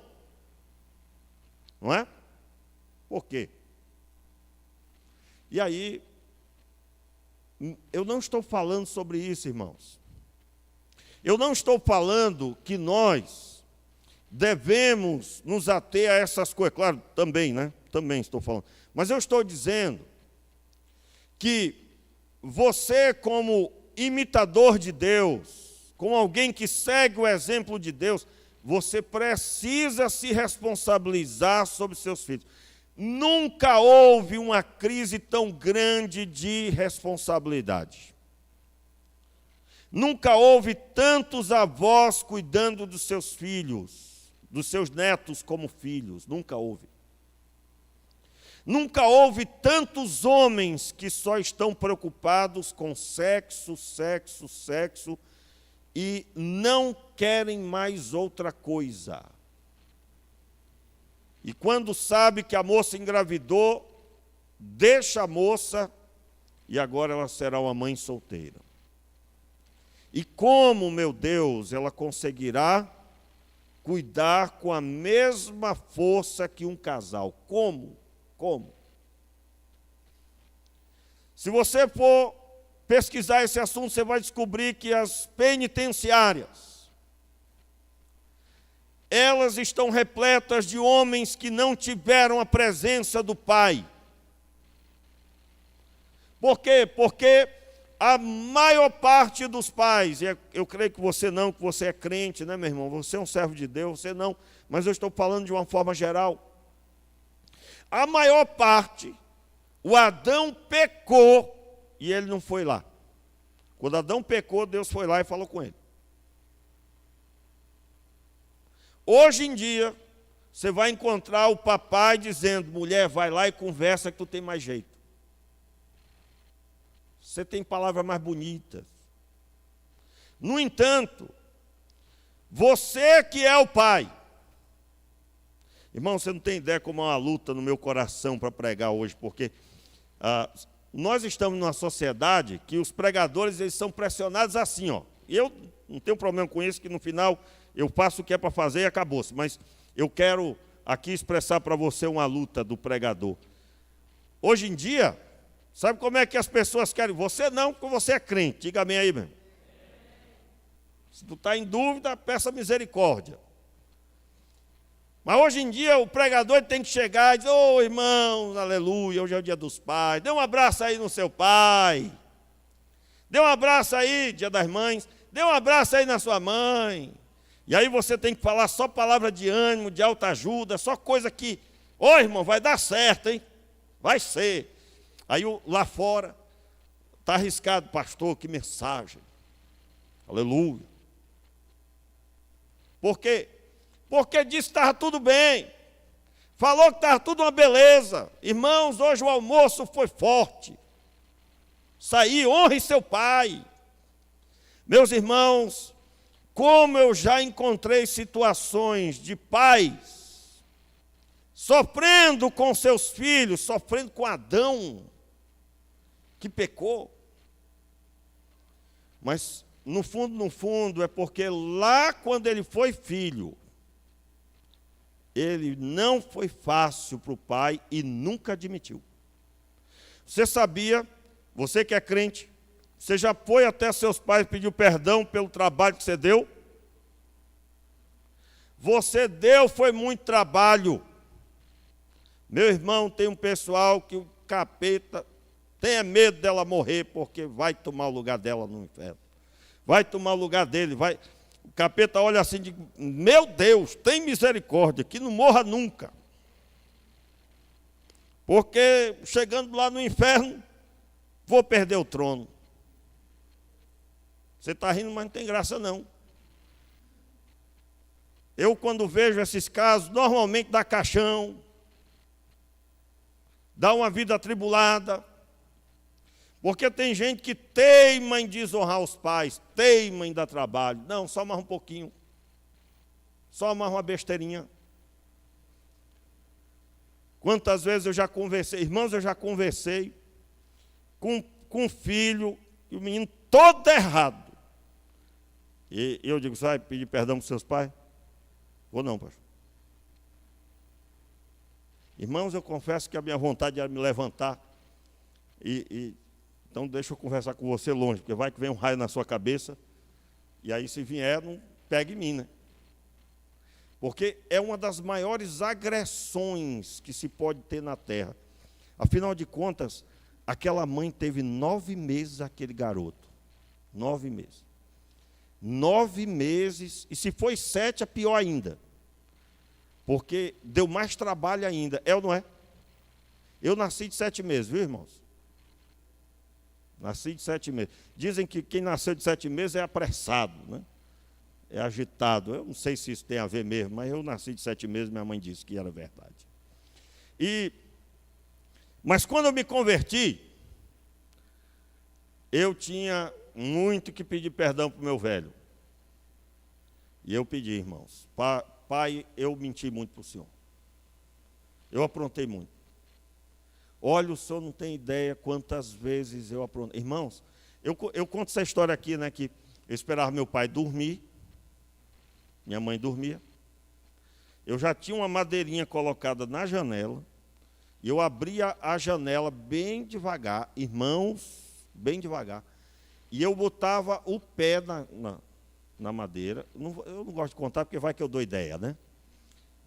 Não é? Por quê? E aí, eu não estou falando sobre isso, irmãos. Eu não estou falando que nós devemos nos ater a essas coisas. Claro, também, né? Também estou falando. Mas eu estou dizendo que você, como imitador de Deus, como alguém que segue o exemplo de Deus, você precisa se responsabilizar sobre seus filhos. Nunca houve uma crise tão grande de responsabilidade. Nunca houve tantos avós cuidando dos seus filhos, dos seus netos como filhos. Nunca houve. Nunca houve tantos homens que só estão preocupados com sexo, sexo, sexo e não querem mais outra coisa. E quando sabe que a moça engravidou, deixa a moça e agora ela será uma mãe solteira. E como, meu Deus, ela conseguirá cuidar com a mesma força que um casal? Como? Como? Se você for pesquisar esse assunto, você vai descobrir que as penitenciárias, elas estão repletas de homens que não tiveram a presença do pai. Por quê? Porque a maior parte dos pais, e eu creio que você não, que você é crente, né, meu irmão? Você é um servo de Deus, você não, mas eu estou falando de uma forma geral. A maior parte, o Adão pecou e ele não foi lá. Quando Adão pecou, Deus foi lá e falou com ele. Hoje em dia, você vai encontrar o papai dizendo, mulher, vai lá e conversa que tu tem mais jeito. Você tem palavras mais bonitas. No entanto, você que é o pai, irmão, você não tem ideia como é uma luta no meu coração para pregar hoje, porque nós estamos numa sociedade que os pregadores eles são pressionados assim, ó. E eu não tenho problema com isso, que no final eu faço o que é para fazer e acabou-se. Mas eu quero aqui expressar para você uma luta do pregador. Hoje em dia, sabe como é que as pessoas querem? Você não, porque você é crente. Diga amém aí, meu. Se tu está em dúvida, peça misericórdia. Mas hoje em dia o pregador tem que chegar e dizer, ô irmãos, aleluia, hoje é o dia dos pais. Dê um abraço aí no seu pai. Dê um abraço aí, dia das mães. Dê um abraço aí na sua mãe. E aí você tem que falar só palavra de ânimo, de alta ajuda, só coisa que, ô irmão, vai dar certo, hein? Vai ser. Aí lá fora, está arriscado, pastor, que mensagem. Aleluia. Por quê? Porque disse que estava tudo bem. Falou que estava tudo uma beleza. Irmãos, hoje o almoço foi forte. Saí, honre seu pai. Meus irmãos, como eu já encontrei situações de pais sofrendo com seus filhos, sofrendo com Adão, que pecou. Mas, no fundo, é porque lá quando ele foi filho, ele não foi fácil para o pai e nunca admitiu. Você sabia, você que é crente, você já foi até seus pais e pediu perdão pelo trabalho que você deu? Você deu, foi muito trabalho. Meu irmão, tem um pessoal que o capeta tenha medo dela morrer, porque vai tomar o lugar dela no inferno. Vai tomar o lugar dele, vai. O capeta olha assim e diz, meu Deus, tem misericórdia, que não morra nunca. Porque chegando lá no inferno, vou perder o trono. Você está rindo, mas não tem graça não. Eu, quando vejo esses casos, normalmente dá caixão, dá uma vida atribulada, porque tem gente que teima em desonrar os pais, teima em dar trabalho. Não, só mais um pouquinho, só mais uma besteirinha. Quantas vezes eu já conversei, irmãos, eu já conversei com um filho, e o menino todo errado. E eu digo, você vai pedir perdão para os seus pais? Ou não, pastor? Irmãos, eu confesso que a minha vontade era me levantar. Então deixa eu conversar com você longe, porque vai que vem um raio na sua cabeça, e aí se vier, não pega em mim, né? Porque é uma das maiores agressões que se pode ter na terra. Afinal de contas, aquela mãe teve 9 meses aquele garoto. 9 meses. 9 meses, e se foi 7, é pior ainda. Porque deu mais trabalho ainda, é ou não é? Eu nasci de 7 meses, viu, irmãos? Nasci de 7 meses. Dizem que quem nasceu de 7 meses é apressado, né? É agitado. Eu não sei se isso tem a ver mesmo, mas eu nasci de 7 meses, minha mãe disse que era verdade. Mas quando eu me converti, eu tinha muito que pedir perdão para o meu velho. E eu pedi, irmãos, pai, eu menti muito para o senhor. Eu aprontei muito. Olha, o senhor não tem ideia quantas vezes eu aprontei. Irmãos, eu conto essa história aqui, né, que eu esperava meu pai dormir, minha mãe dormia. Eu já tinha uma madeirinha colocada na janela, e eu abria a janela bem devagar, irmãos, bem devagar, e eu botava o pé na madeira. Eu não gosto de contar, porque vai que eu dou ideia, né?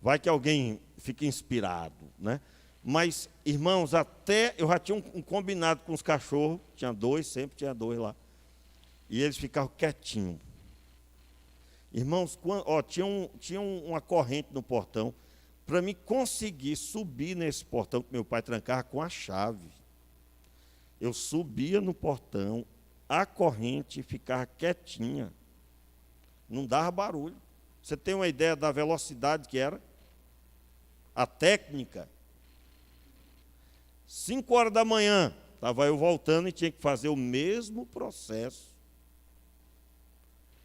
Vai que alguém fica inspirado, né? Mas, irmãos, até eu já tinha um combinado com os cachorros, tinha 2, sempre tinha 2 lá, e eles ficavam quietinhos. Irmãos, tinha uma corrente no portão, para mim conseguir subir nesse portão que meu pai trancava com a chave. Eu subia no portão, a corrente ficava quietinha, não dava barulho. Você tem uma ideia da velocidade que era? A técnica. 5 horas da manhã, estava eu voltando e tinha que fazer o mesmo processo.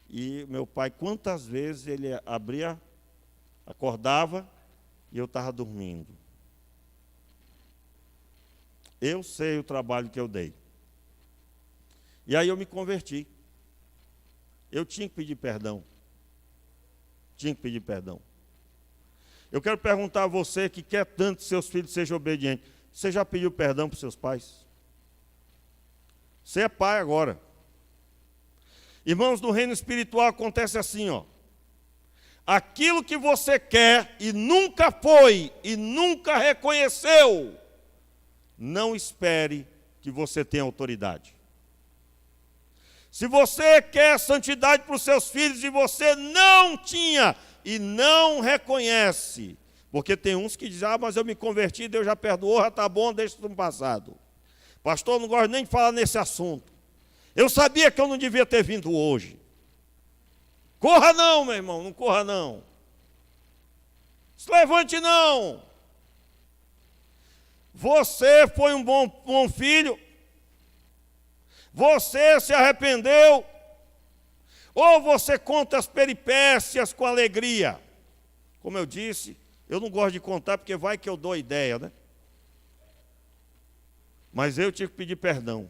E meu pai, quantas vezes ele abria, acordava, e eu estava dormindo. Eu sei o trabalho que eu dei. E aí eu me converti. Eu tinha que pedir perdão. Tinha que pedir perdão. Eu quero perguntar a você que quer tanto que seus filhos sejam obedientes. Você já pediu perdão para os seus pais? Você é pai agora. Irmãos, no reino espiritual acontece assim, ó. Aquilo que você quer e nunca foi e nunca reconheceu, não espere que você tenha autoridade. Se você quer santidade para os seus filhos e você não tinha e não reconhece, porque tem uns que dizem, mas eu me converti, Deus já perdoou, já está bom, deixa isso no passado. Pastor, não gosto nem de falar nesse assunto. Eu sabia que eu não devia ter vindo hoje. Corra não, meu irmão, não corra não. Se levante não. Você foi um bom filho. Você se arrependeu. Ou você conta as peripécias com alegria. Como eu disse, eu não gosto de contar porque vai que eu dou ideia, né? Mas eu tive que pedir perdão.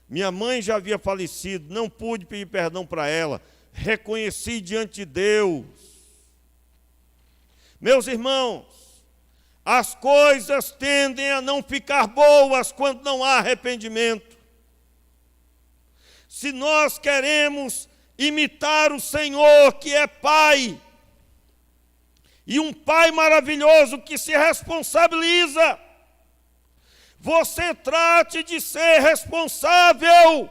Minha mãe já havia falecido, não pude pedir perdão para ela. Reconheci diante de Deus. Meus irmãos, as coisas tendem a não ficar boas quando não há arrependimento. Se nós queremos imitar o Senhor, que é Pai, E um pai maravilhoso que se responsabiliza. Você trate de ser responsável.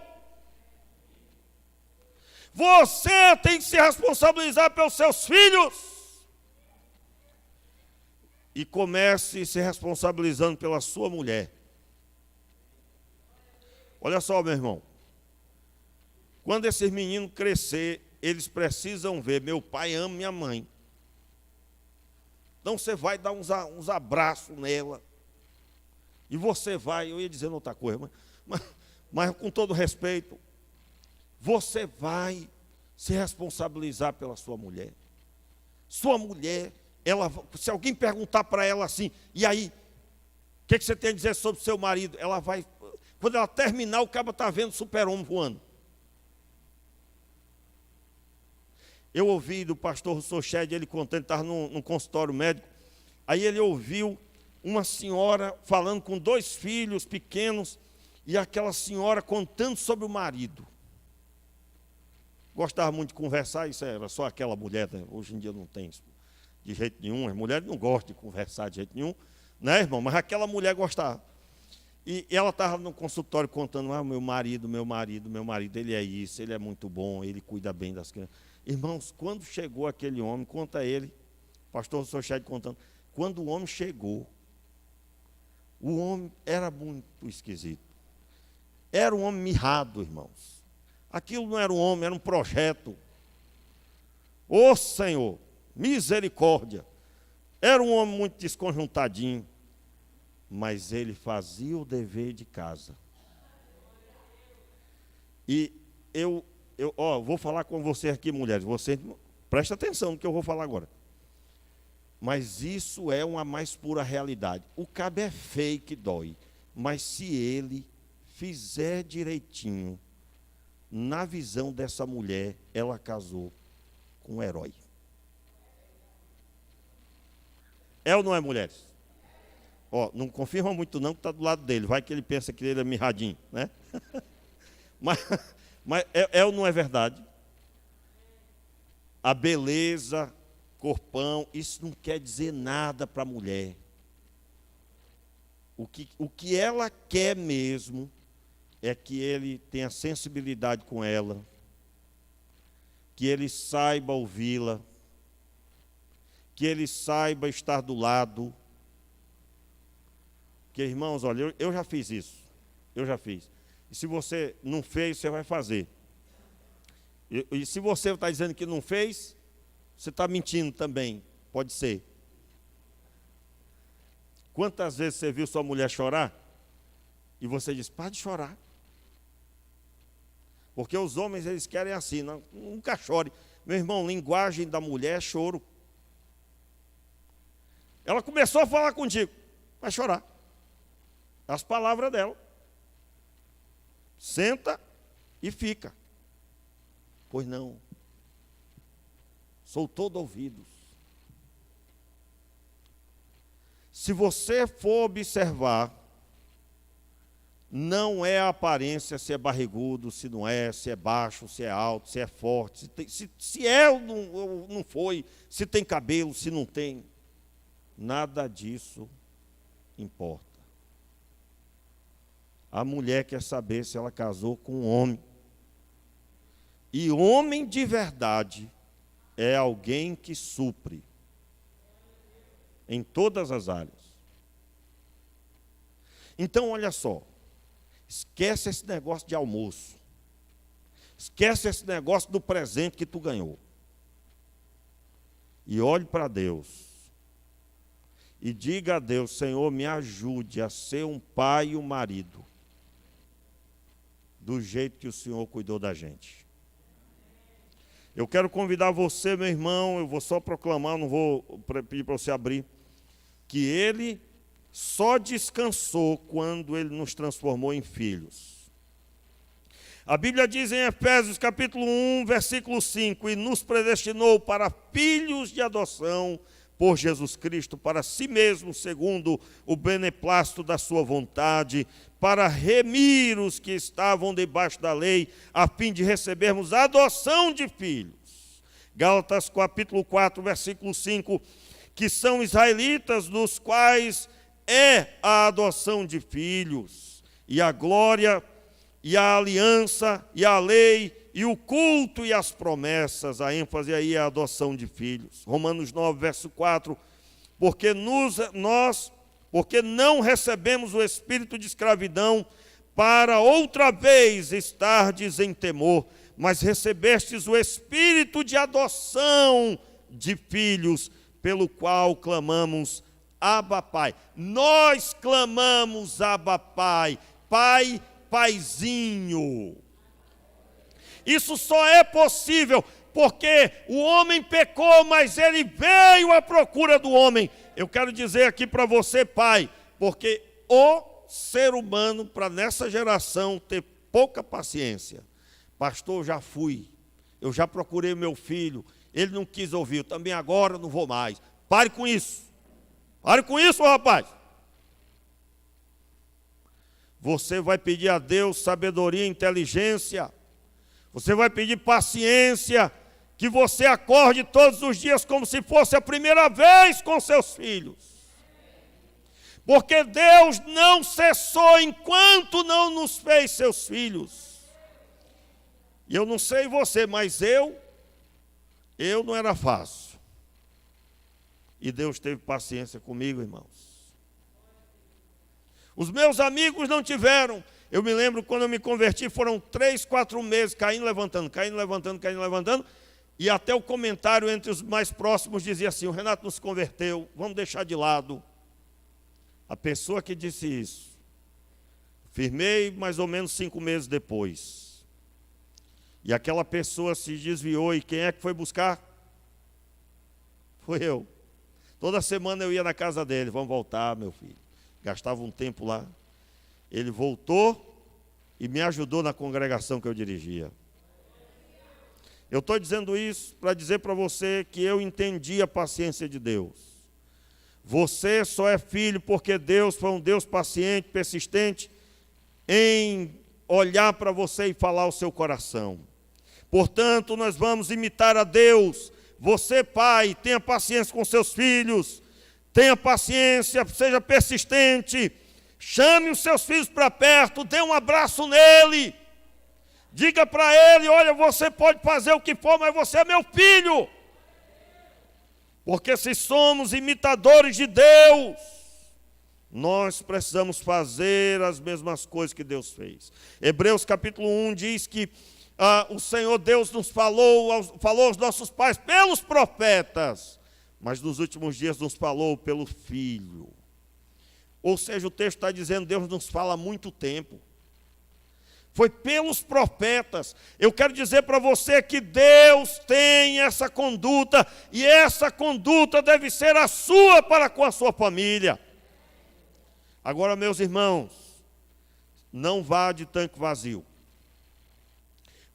Você tem que se responsabilizar pelos seus filhos. E comece se responsabilizando pela sua mulher. Olha só, meu irmão. Quando esses meninos crescer, eles precisam ver, meu pai ama minha mãe. Então você vai dar uns abraços nela. E você vai, eu ia dizendo outra coisa, mas com todo respeito, você vai se responsabilizar pela sua mulher. Sua mulher, se alguém perguntar para ela assim, e aí, o que você tem a dizer sobre o seu marido? Ela vai, quando ela terminar, o cabo está vendo o super-homem voando. Eu ouvi do pastor Rousseau, ele contando, estava num consultório médico, aí ele ouviu uma senhora falando com 2 filhos pequenos, e aquela senhora contando sobre o marido. Gostava muito de conversar, isso era só aquela mulher, né? Hoje em dia não tem isso de jeito nenhum, as mulheres não gostam de conversar de jeito nenhum, né, irmão? Mas aquela mulher gostava. E ela estava no consultório contando, meu marido, ele é isso, ele é muito bom, ele cuida bem das crianças. Irmãos, quando chegou aquele homem, conta ele, pastor Sochade contando, quando o homem chegou, o homem era muito esquisito. Era um homem mirrado, irmãos. Aquilo não era um homem, era um projeto. Ô Senhor, misericórdia. Era um homem muito desconjuntadinho, mas ele fazia o dever de casa. E eu vou falar com você aqui, mulheres, você presta atenção no que eu vou falar agora. Mas isso é uma mais pura realidade. O cabo é feio que dói, mas se ele fizer direitinho, na visão dessa mulher, ela casou com um herói. É ou não é, mulheres? Não confirma muito não, que está do lado dele. Vai que ele pensa que ele é mirradinho, né? mas é ou não é verdade? A beleza, corpão, isso não quer dizer nada para a mulher. O que ela quer mesmo é que ele tenha sensibilidade com ela, que ele saiba ouvi-la, que ele saiba estar do lado. Porque, irmãos, olha, eu já fiz isso. Eu já fiz. E se você não fez, você vai fazer. E se você está dizendo que não fez, você está mentindo também. Pode ser. Quantas vezes você viu sua mulher chorar? E você diz, para de chorar. Porque os homens, eles querem assim, nunca chore. Meu irmão, linguagem da mulher é choro. Ela começou a falar contigo, vai chorar. As palavras dela. Senta e fica. Pois não. Sou todo ouvidos. Se você for observar, não é a aparência, se é barrigudo, se não é, se é baixo, se é alto, se é forte, se é ou não foi, se tem cabelo, se não tem. Nada disso importa. A mulher quer saber se ela casou com um homem. E homem de verdade é alguém que supre em todas as áreas. Então, olha só. Esquece esse negócio de almoço. Esquece esse negócio do presente que tu ganhou. E olhe para Deus. E diga a Deus, Senhor, me ajude a ser um pai e um marido. Do jeito que o Senhor cuidou da gente. Eu quero convidar você, meu irmão, eu vou só proclamar, não vou pedir para você abrir, que Ele só descansou quando Ele nos transformou em filhos. A Bíblia diz em Efésios capítulo 1, versículo 5, e nos predestinou para filhos de adoção por Jesus Cristo, para si mesmo, segundo o beneplácito da sua vontade, para remir os que estavam debaixo da lei, a fim de recebermos a adoção de filhos. Gálatas capítulo 4, versículo 5, que são israelitas, dos quais é a adoção de filhos, e a glória, e a aliança, e a lei, e o culto e as promessas. A ênfase aí é a adoção de filhos. Romanos 9, verso 4, porque não recebemos o espírito de escravidão para outra vez estardes em temor, mas recebestes o espírito de adoção de filhos, pelo qual clamamos, Abba, Pai. Nós clamamos, Abba, Pai. Pai, Paizinho. Isso só é possível porque o homem pecou, mas ele veio à procura do homem. Eu quero dizer aqui para você, pai, porque o ser humano, para nessa geração ter pouca paciência. Pastor, eu já procurei meu filho, ele não quis ouvir, eu também agora não vou mais. Pare com isso. Pare com isso, rapaz. Você vai pedir a Deus sabedoria e inteligência. Você vai pedir paciência, que você acorde todos os dias como se fosse a primeira vez com seus filhos. Porque Deus não cessou enquanto não nos fez seus filhos. E eu não sei você, mas eu não era fácil. E Deus teve paciência comigo, irmãos. Os meus amigos não tiveram. Eu me lembro quando eu me converti, foram 3, 4 meses, caindo, levantando, e até o comentário entre os mais próximos dizia assim, o Renato nos converteu, vamos deixar de lado. A pessoa que disse isso, firmei mais ou menos 5 meses depois. E aquela pessoa se desviou, e quem é que foi buscar? Foi eu. Toda semana eu ia na casa dele, vamos voltar, meu filho. Gastava um tempo lá. Ele voltou e me ajudou na congregação que eu dirigia. Eu estou dizendo isso para dizer para você que eu entendi a paciência de Deus. Você só é filho porque Deus foi um Deus paciente, persistente, em olhar para você e falar o seu coração. Portanto, nós vamos imitar a Deus. Você, pai, tenha paciência com seus filhos. Tenha paciência, seja persistente. Chame os seus filhos para perto, dê um abraço nele. Diga para ele, olha, você pode fazer o que for, mas você é meu filho. Porque se somos imitadores de Deus, nós precisamos fazer as mesmas coisas que Deus fez. Hebreus capítulo 1 diz que o Senhor Deus nos falou aos nossos pais pelos profetas, mas nos últimos dias nos falou pelo Filho. Ou seja, o texto está dizendo, Deus nos fala há muito tempo. Foi pelos profetas. Eu quero dizer para você que Deus tem essa conduta, e essa conduta deve ser a sua para com a sua família. Agora, meus irmãos, não vá de tanque vazio.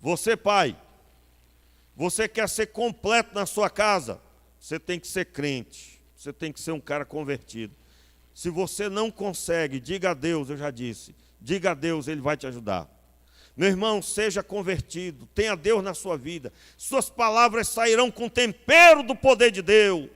Você, pai, você quer ser completo na sua casa, você tem que ser crente, você tem que ser um cara convertido. Se você não consegue, diga a Deus, eu já disse, diga a Deus, Ele vai te ajudar. Meu irmão, seja convertido, tenha Deus na sua vida, suas palavras sairão com tempero do poder de Deus.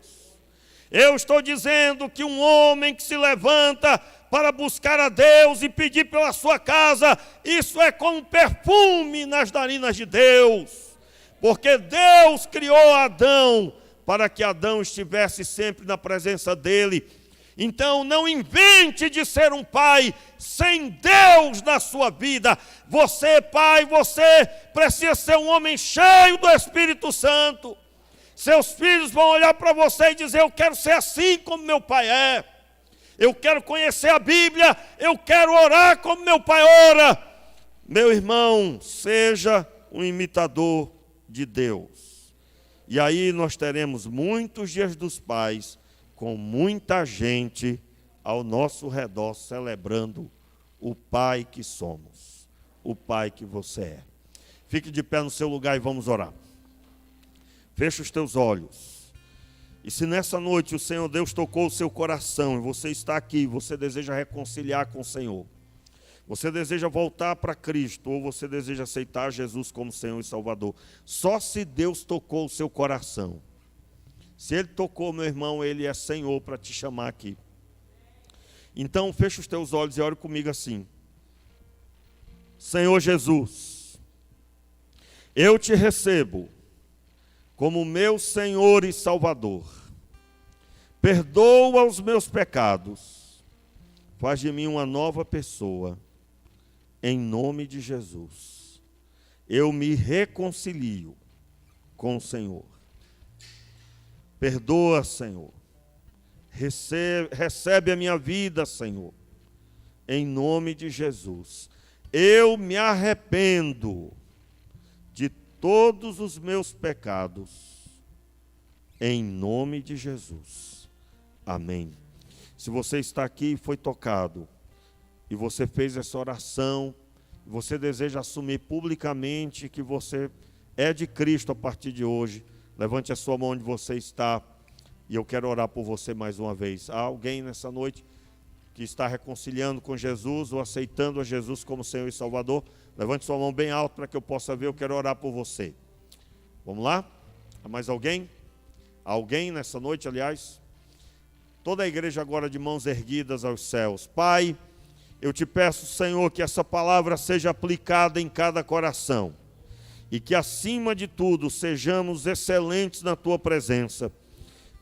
Eu estou dizendo que um homem que se levanta para buscar a Deus e pedir pela sua casa, isso é como perfume nas narinas de Deus, porque Deus criou Adão para que Adão estivesse sempre na presença dele. Então não invente de ser um pai sem Deus na sua vida. Você, pai, você precisa ser um homem cheio do Espírito Santo. Seus filhos vão olhar para você e dizer, eu quero ser assim como meu pai é. Eu quero conhecer a Bíblia, eu quero orar como meu pai ora. Meu irmão, seja um imitador de Deus. E aí nós teremos muitos dias dos pais, com muita gente ao nosso redor celebrando o pai que somos, o pai que você é. Fique de pé no seu lugar e vamos orar. Feche os teus olhos. E se nessa noite o Senhor Deus tocou o seu coração e você está aqui, você deseja reconciliar com o Senhor, você deseja voltar para Cristo, ou você deseja aceitar Jesus como Senhor e Salvador, só se Deus tocou o seu coração. Se Ele tocou, meu irmão, Ele é Senhor para te chamar aqui. Então, fecha os teus olhos e ore comigo assim. Senhor Jesus, eu te recebo como meu Senhor e Salvador. Perdoa os meus pecados. Faz de mim uma nova pessoa. Em nome de Jesus. Eu me reconcilio com o Senhor. Perdoa, Senhor. Recebe a minha vida, Senhor. Em nome de Jesus. Eu me arrependo de todos os meus pecados. Em nome de Jesus. Amém. Se você está aqui e foi tocado, e você fez essa oração, e você deseja assumir publicamente que você é de Cristo a partir de hoje, levante a sua mão onde você está, e eu quero orar por você mais uma vez. Há alguém nessa noite que está reconciliando com Jesus ou aceitando a Jesus como Senhor e Salvador? Levante sua mão bem alto para que eu possa ver, eu quero orar por você. Vamos lá? Há mais alguém? Há alguém nessa noite, aliás? Toda a igreja agora de mãos erguidas aos céus. Pai, eu te peço, Senhor, que essa palavra seja aplicada em cada coração e que, acima de tudo, sejamos excelentes na Tua presença,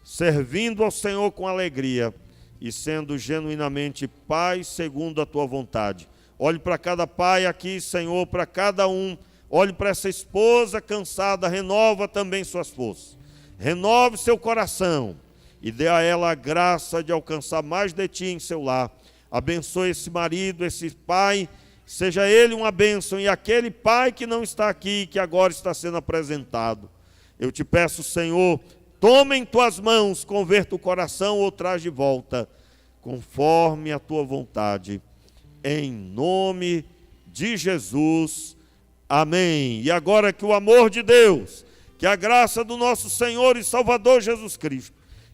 servindo ao Senhor com alegria e sendo genuinamente Pai segundo a Tua vontade. Olhe para cada pai aqui, Senhor, para cada um. Olhe para essa esposa cansada, renova também suas forças. Renove seu coração e dê a ela a graça de alcançar mais de Ti em seu lar. Abençoe esse marido, esse pai, seja ele uma bênção, e aquele pai que não está aqui, que agora está sendo apresentado. Eu te peço, Senhor, toma em Tuas mãos, converta o coração ou traz de volta, conforme a Tua vontade, em nome de Jesus, amém. E agora que o amor de Deus, que a graça do nosso Senhor e Salvador Jesus Cristo,